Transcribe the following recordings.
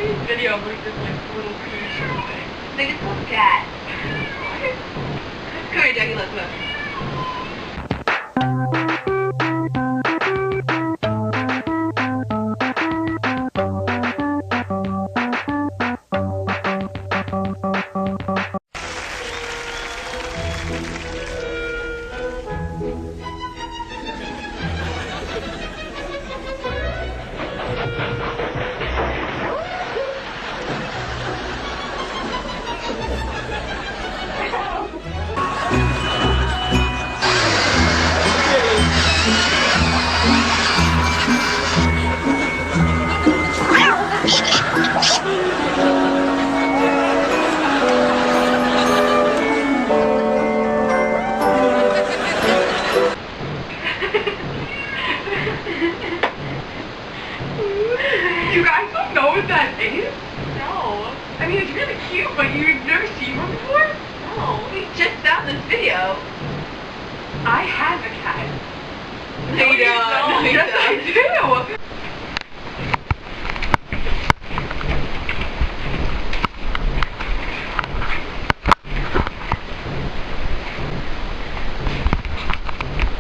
watching this video of like this like little creature thing. I think it's called cat. Come here, Jackie, let's move. You guys don't know what that is? No. I mean, it's really cute, but you've never seen one before? No. We just found this video. I have a cat. No, you don't. No, you Yes, don't. I do.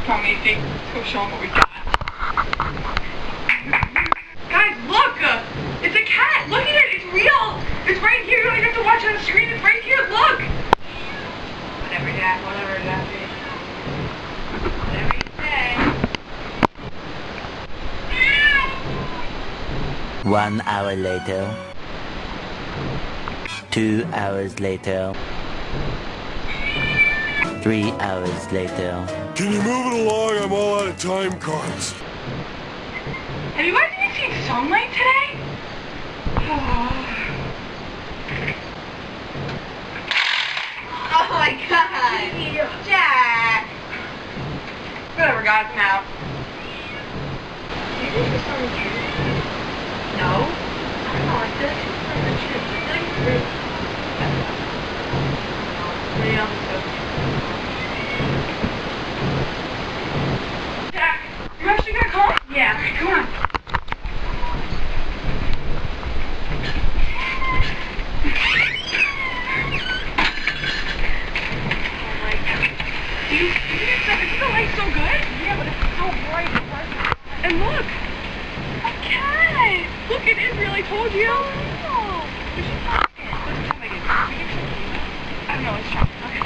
Come on, Macy. Let's go show them what we got. Guys, look! It's a cat! Look at it! It's real! It's right here! You don't even have to watch it on the screen. It's right here! Look! Whatever, Dad. Whatever, Dad. Whatever you say. 1 hour later. 2 hours later. 3 hours later. Can you move it along? I'm all out of time cards. Have you guys even seen sunlight today? Oh my god. Jack. Whatever, guys, now. No. I don't know. I feel like she's from the trip. I feel like it's really... What else? Jack, you actually gonna come? Yeah, alright, come on. Oh my god. Isn't the light so good? Yeah, but it's so bright. And look! A cat! Look, it is real, I told you. Oh, we should pop it. Let's try again. I don't know, let's try. Okay.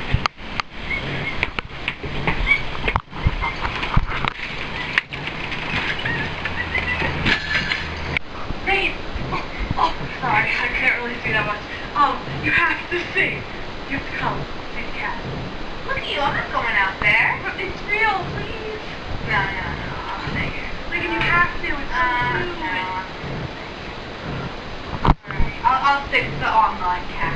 Babe! Oh, sorry, I can't really see that much. You have to see. You have to come. See the cat. Look at you. I'm not going out there. But it's real, please. No. I'll stay here. Like, you have to. It's so cute. No. Alright. I'll stick to the online cat.